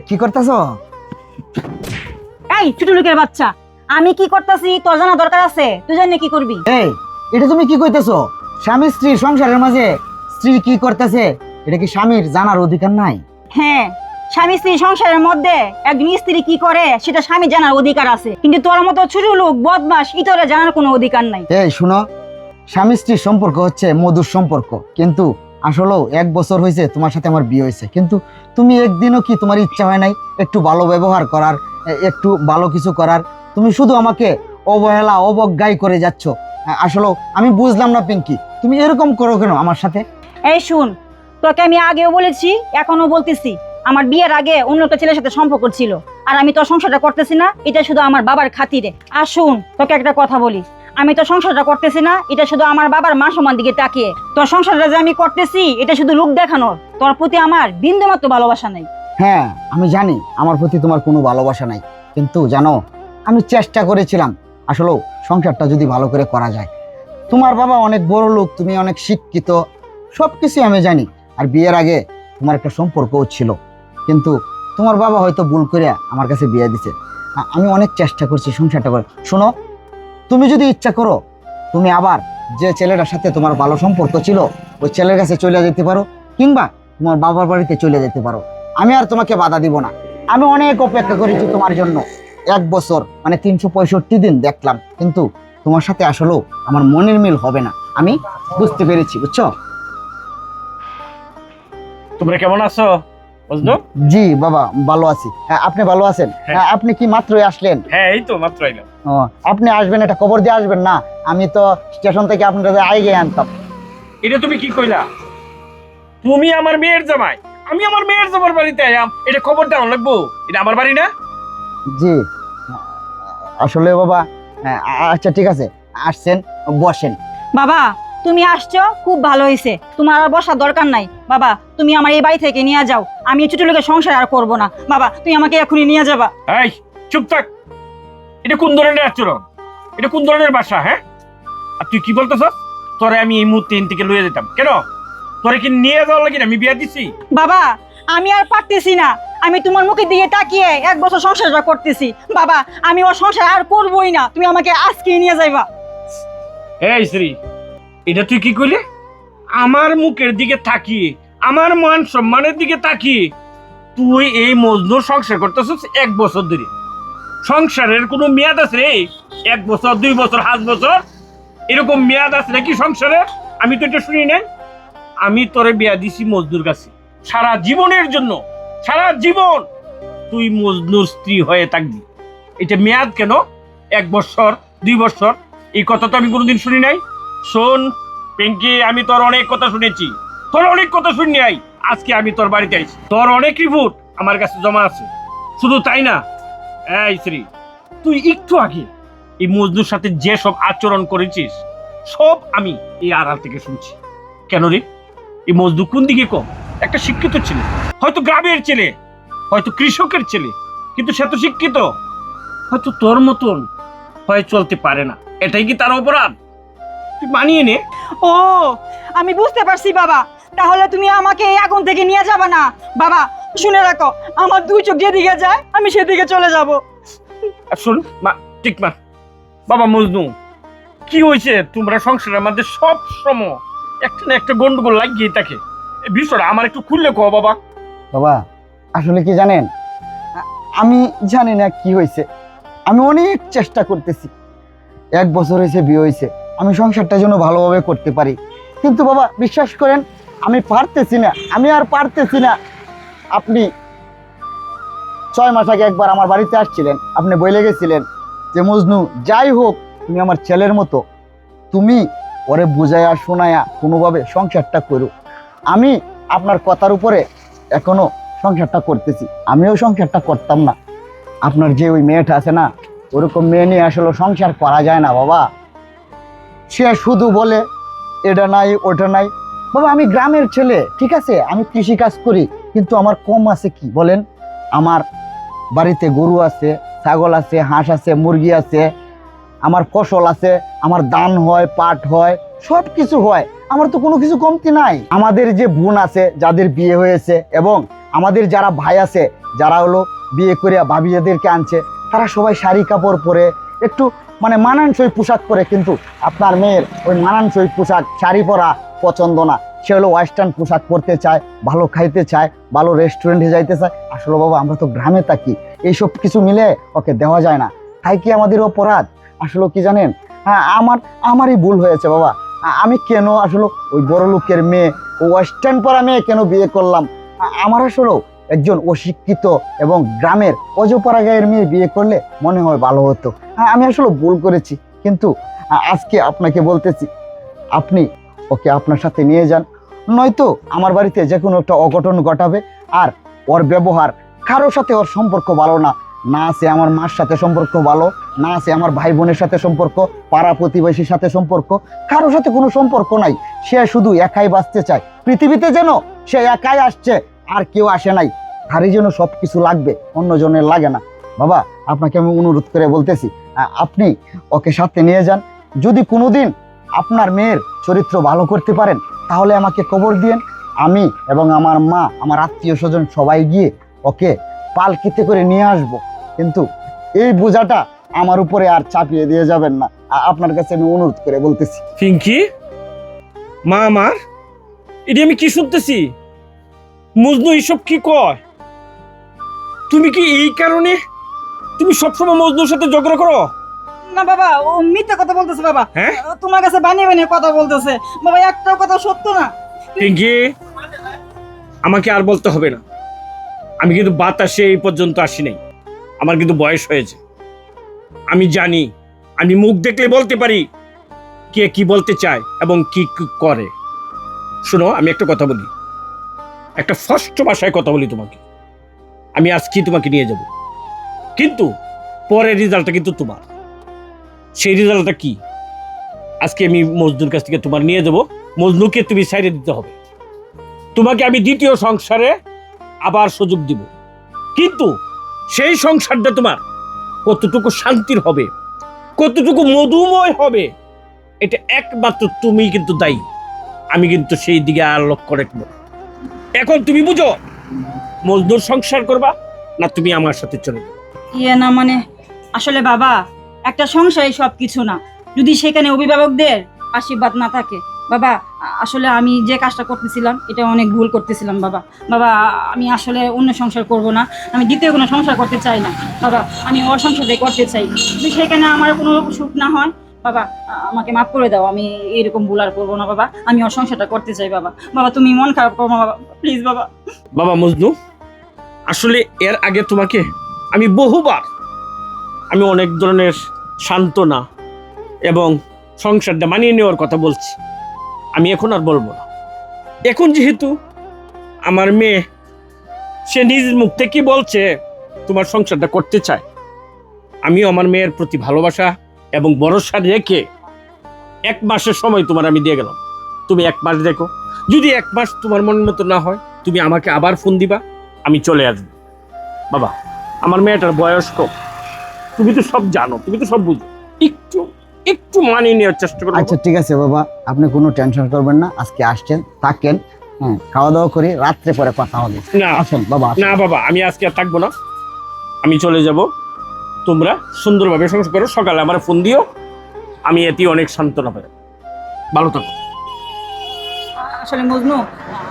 কি করতেছো? এই ছোট লোকের বাচ্চা, আমি কি করতেছি তোর জানা দরকার আছে? তুই জানি কি করবি? এটা তুমি কি কইতেছো? স্বামী স্ত্রীর সংসারের মাঝে স্ত্রী কি করতেছে এটা কি স্বামীর জানার অধিকার নাই? হ্যাঁ, স্বামী স্ত্রী সংসারের মধ্যে একজন স্ত্রী কি করে সেটা স্বামী জানার অধিকার আছে, কিন্তু তোর মতো ছোট লোক বদমাস ইতরে জানার কোনো অধিকার নাই। শুনো, স্বামী স্ত্রীর সম্পর্ক হচ্ছে মধুর সম্পর্ক, কিন্তু আসলেও 1 বছর হয়েছে তোমার সাথে আমার বিয়ে হয়েছে, কিন্তু তুমি একদিনও কি তোমার ইচ্ছা হয় নাই একটু ভালো ব্যবহার করার, একটু ভালো কিছু করার? তুমি শুধু আমাকে অবহেলা অবজ্ঞাই করে যাচ্ছ। আসলেও আমি বুঝলাম না পিঙ্কি, তুমি এরকম করো কেন আমার সাথে? এই শুন, তোকে আমি আগেও বলেছি এখনো বলতেছি, আমার বিয়ের আগে অন্য একটা ছেলের সাথে সম্পর্ক ছিল, আর আমি তোর সংসারটা করতেছি না এটা শুধু আমার বাবার খাতিরে। আর শুন, তোকে একটা কথা বলি, আমি তোর সংসারটা করতেছি না এটা শুধু আমার বাবার মান সম্মান দিকে তাকিয়ে। তোর সংসারটা যে আমি করতেছি এটা শুধু লোক দেখানোর, তোর প্রতি আমার বিন্দুমাত্র ভালোবাসা নেই। হ্যাঁ, আমি জানি আমার প্রতি তোমার কোনো ভালোবাসা নাই, কিন্তু জানো আমি চেষ্টা করেছিলাম আসলেও সংসারটা যদি ভালো করে করা যায়। তোমার বাবা অনেক বড় লোক, তুমি অনেক শিক্ষিত, সব কিছু আমি জানি। আর বিয়ের আগে তোমার একটা সম্পর্কও ছিল, কিন্তু তোমার বাবা হয়তো ভুল করে আমার কাছে বিয়ে দিছে। আমি অনেক চেষ্টা করছি সংসারটা করে। শোনো, তুমি যদি ইচ্ছা করো তুমি আবার যে ছেলেটার সাথে তোমার ভালো সম্পর্ক ছিল ওই ছেলের কাছে চলে যেতে পারো, কিংবা তোমার বাবার বাড়িতে চলে যেতে পারো। আমি আর তোমাকে বাধা দিব না। আমি অনেক অপেক্ষা করেছি তোমার জন্য, 1 বছর মানে 365 দিন দেখলাম, কিন্তু তোমার সাথে আসলেও আমার মনের মিল হবে না, আমি বুঝতে পেরেছি, বুঝছো? তোমরা কেমন আছো মজনু? জি বাবা, ভালো আছি। আপনি ভালো আছেন? হ্যাঁ। আপনি কি মাত্রই আসলেন? হ্যাঁ, এই তো মাত্র আইলাম। ও, আপনি আসবেন এটা খবর দিয়ে আসবেন না, আমি তো স্টেশন থেকে আপনার আগে আনতাম। এটা তুমি কি কইলা? তুমি আমার মেয়ের জামাই, আমি আমার মেয়ের জামার বাড়িতে আইলাম, এটা খবর দেওয়া লাগবো? এটা আমার বাড়ি না? জি আসলে বাবা, আচ্ছা ঠিক আছে, আসছেন, বসেন। বাবা, তুমি আসছো খুব ভালো হয়েছে, তোমার আর বসার দরকার নাই। বাবা, তুমি আমার এই বাড়ি থেকে নিয়ে যাও, আমি ছোট লোকের সংসার আর করবো না। বাবা, তুমি আমাকে এখনই নিয়ে যাবা। এই চুপ থাক, এটা কোন ধরনের আচরণ? এটা কোন ধরনের বাসা? হ্যাঁ, আর তুই কি বলতেছস? তোরে আমি এই মুহূর্তে এখান থেকে লইয়া যেতাম কেন? তোরে কি নিয়ে যাওয়ার লাগি আমি বিয়া দিছি? বাবা, আমি আর পারতেছি না, আমি তোমার মুখের দিকে তাকিয়ে 1 বছর সংসারটা করতেছি। বাবা, আমি ওর সংসার আর করবোই না, তুমি আমাকে আজকেই নিয়ে যাইবা। এই শ্রী, এটা তুই কি কইলি? আমার মুখের দিকে তাকিয়ে, আমার মান সম্মানের দিকে তাকিয়ে তুই এই মজনুর সংসার করতেছিস 1 বছর ধরে? সংসারের কোনো মেয়াদ আছে রে? 1 বছর, 2 বছর, 5 বছর এরকম মেয়াদ আছে নাকি সংসারের? আমি তো এটা শুনি নাই। আমি তোরে বিয়া দিছি মজনুর কাছে সারা জীবনের জন্য, সারা জীবন তুই মজনুর স্ত্রী হয়ে থাকবি। এটা মেয়াদ কেন 1 বছর 2 বছর? এই কথা তো আমি কোনোদিন শুনি নাই। শোন পিঙ্কি, আমি তোর অনেক কথা শুনেছি, তোর অনেক কথা শুনি নাই। আজকে আমি তোর বাড়িতে আইছি, তোর অনেক রিপোর্ট আমার কাছে জমা আছে। শুধু তাই না, এই শ্রী, তুই একটু আগে এই মজনুর সাথে যে সব আচরণ করেছিস সব আমি এই আড়াল থেকে শুনছি। কেন রে? এই মজনু কোন দিকে কম? একটা শিক্ষিত ছেলে, হয়তো গ্রামের ছেলে, হয়তো কৃষকের ছেলে, কিন্তু সে তো শিক্ষিত, হয়তো তোর মতন হয়ে চলতে পারে না। এটাই কি তার অপরাধ? তুই মানিয়ে নে। ও, আমি বুঝতে পারছি বাবা, তাহলে তুমি আমাকে এই আগুন থেকে নিয়ে যাবা না। বাবা, শুনে রাখো, আমার 2 চোখ যেদিকে যায় আমি সেদিকে চলে যাব। আর শোন মা, ঠিক মা। বাবা মজনু, কি হয়েছে? তোমরা সংসারের মধ্যে সব সময় একটা না একটা গন্ডগোল লাগিয়ে থাকে, এই বিষয়টা আমার একটু খুললে কও বাবা। বাবা, আসলে কি জানেন, আমি জানি না কি হয়েছে, আমি অনেক চেষ্টা করতেছি। 1 বছর হয়েছে বিয়ে হয়েছে, আমি সংসারটা যেন ভালোভাবে করতে পারি, কিন্তু বাবা বিশ্বাস করেন আমি পারতেছি না, আমি আর পারতেছি না। আপনি 6 মাস আগে একবার আমার বাড়িতে আসছিলেন, আপনি বলে গেছিলেন যে মজনু যাই হোক তুমি আমার ছেলের মতো, তুমি ওরে বুঝাইয়া শোনায়া কোনোভাবে সংসারটা করো। আমি আপনার কথার উপরে এখনো সংসারটা করতেছি। আমিও সংসারটা করতাম না, আপনার যে ওই মেয়েটা আছে না, ওরকম মেয়ে নিয়ে আসলে সংসার করা যায় না বাবা। সে শুধু বলে এটা নাই ওটা নাই। বাবা আমি গ্রামের ছেলে, ঠিক আছে, আমি কৃষি কাজ করি, কিন্তু আমার কম আছে কি বলেন? আমার বাড়িতে গরু আছে, ছাগল আছে, হাঁস আছে, মুরগি আছে, আমার ফসল আছে, আমার ধান হয়, পাট হয়, সব কিছু হয়, আমার তো কোনো কিছু কমতি নাই। আমাদের যে বোন আছে যাদের বিয়ে হয়েছে এবং আমাদের যারা ভাই আছে, যারা হলো বিয়ে করে ভাবিদেরকে আনছে, তারা সবাই শাড়ি কাপড় পরে একটু মানে মানানসই পোশাক পরে, কিন্তু আপনার মেয়ের ওই মানানসই পোশাক শাড়ি পরা পছন্দ না। সে হলো ওয়েস্টার্ন পোশাক পরতে চায়, ভালো খাইতে চায়, ভালো রেস্টুরেন্টে যাইতে চায়। আসলে বাবা আমরা তো গ্রামে থাকি, এইসব কিছু মিলে ওকে দেওয়া যায় না। তাই কি আমাদের অপরাধ? আসলে কি জানেন, হ্যাঁ আমারই ভুল হয়েছে বাবা। আমি কেন আসলে ওই বড় লোকের মেয়ে, ওয়েস্টার্ন পরা মেয়ে কেন বিয়ে করলাম? আমার আসলেও একজন অশিক্ষিত এবং গ্রামের অজপাড়া গায়ের মেয়ে বিয়ে করলে মনে হয় ভালো হতো। আমি আসলে ভুল করেছি, কিন্তু আজকে আপনাকে বলতেছি, আপনি ওকে আপনার সাথে নিয়ে যান, নয়তো আমার বাড়িতে যে কোনো একটা অঘটন ঘটাবে। আর ওর ব্যবহার কারোর সাথে ওর সম্পর্ক ভালো না, না আছে আমার মার সাথে সম্পর্ক ভালো, না আছে আমার ভাই বোনের সাথে সম্পর্ক, পাড়া প্রতিবেশীর সাথে সম্পর্ক, কারোর সাথে কোনো সম্পর্ক নাই। সে শুধু একাই বাঁচতে চায়, পৃথিবীতে যেন সে একাই আসছে, আর কেউ আসে নাই। তারই যেন সব কিছু লাগবে, অন্যজনের লাগে না। বাবা আপনাকে আমি অনুরোধ করে বলতেছি, আপনি ওকে সাথে নিয়ে যান। যদি কোনোদিন আপনার মেয়ের চরিত্র ভালো করতে পারেন তাহলে আমাকে খবর দিয়েন। আমি এবং আমার মা, আমার আত্মীয় স্বজন সবাই গিয়ে ওকে পালকিতে করে নিয়ে আসব। কিন্তু এই বোঝাটা আমার উপরে আর চাপিয়ে দিয়ে যাবেন না, আপনার কাছে আমি অনুরোধ করে বলতেছি। পিঙ্কি, মা আমার, এটি আমি কি শুনতেছি? মজনু এইসব কি কয়? তুমি কি এই কারণে তুমি সবসময় মজনুর সাথে ঝগড়া করো? না বাবা, ও মিথ্যা কথা বলতেছে বাবা। হ্যাঁ? তোমার কাছে বানিয়ে বানিয়ে কথা বলতেছে বাবা, একটাও কথা সত্য না। পিঙ্কি, আমাকে আর বলতে হবে না। আমি কিন্তু বাতাসে এই পর্যন্ত আসি নাই, আমার কিন্তু বয়স হয়েছে। আমি জানি, আমি মুখ দেখলে বলতে পারি কে কি বলতে চায় এবং কি কি করে। শোনো, আমি একটা কথা বলি, একটা স্পষ্ট ভাষায় কথা বলি তোমাকে। আমি আজকেই তোমাকে নিয়ে যাব, কিন্তু পরের রেজাল্টটা কিন্তু তোমার। সেই রেজাল্টটা কি? আজকে আমি মজনুর কাছ থেকে তোমার নিয়ে যাব, মজনুকে তুমি সাইডে দিতে হবে। তোমাকে আমি দ্বিতীয় সংসারে আবার সুযোগ দিব, কিন্তু সেই সংসারটা তোমার কতটুকু শান্তির হবে, কতটুকু মধুময় হবে, এটা একমাত্র তুমি কিন্তু দায়ী। আমি কিন্তু সেই দিকে আর লক্ষ্য রাখবো। এখন তুমি বুঝো, মজদুর সংসার করবা না তুমি আমার সাথে চলে যাবে? ইয়ে না মানে, আসলে বাবা একটা সংসারই সব কিছু না, যদি সেখানে অভিভাবকদের আশীর্বাদ না থাকে। বাবা আসলে আমি যে কাজটা করতেছিলাম এটা অনেক ভুল করতেছিলাম বাবা। বাবা আমি আসলে অন্য সংসার করব না, আমি দ্বিতীয় কোনো সংসার করতে চাই না বাবা। আমি ওর সংসারটাই করতে চাই, যদি সেখানে আমার কোনো সুখ না হয় বাবা আমাকে মাফ করে দাও। আমি এরকম ভুল আর করবো না বাবা, আমি ওর সংসারটা করতে চাই বাবা। বাবা তুমি মন খারাপ করো না বাবা, প্লিজ বাবা। বাবা মজনু, আসলে এর আগে তোমাকে আমি বহুবার আমি অনেক ধরনের সান্ত্বনা এবং সংসারটা মানিয়ে নেওয়ার কথা বলছি। আমি এখন আর বলবো না। এখন যেহেতু আমার মেয়ে সে নিজ মুখ থেকে বলছে তোমার সংসারটা করতে চায়, আমিও আমার মেয়ের প্রতি ভালোবাসা এবং ভরসা রেখে 1 মাসের সময় তোমার আমি দিয়ে গেলাম। তুমি 1 মাস দেখো, যদি 1 মাস তোমার মনের মতো না হয় তুমি আমাকে আবার ফোন দিবা, আমি চলে আসবো। বাবা আমার মেয়েটার বয়স কম, তুমি তো সব জানো, তুমি তো সব বুঝো, একটু একটু মানিয়ে নেওয়ার চেষ্টা করো। আচ্ছা ঠিক আছে বাবা, আপনি কোনো টেনশন করবেন না। আজকে আসছেন, থাকেন, হ্যাঁ খাওয়া দাওয়া করি, রাত্রে পরে কথা হবে। না আসেন বাবা, আসেন। না বাবা, আমি আজকে আর থাকবো না, আমি চলে যাব। তোমরা সুন্দরভাবে সংসার করো, সকালে আমার ফোন দিও, আমি এতে অনেক সান্ত্বনা পাই। ভালো থাকো। আসলে মজনু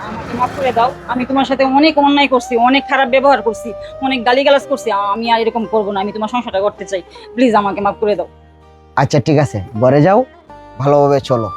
আমাকে মাফ করে দাও, আমি তোমার সাথে অনেক অন্যায় করছি, অনেক খারাপ ব্যবহার করছি, অনেক গালিগালাজ করছি। আমি আর এরকম করবো না, আমি তোমার সংসারটা করতে চাই, প্লিজ আমাকে মাফ করে দাও। আচ্ছা ঠিক আছে, ঘরে যাও, ভালোভাবে চলো।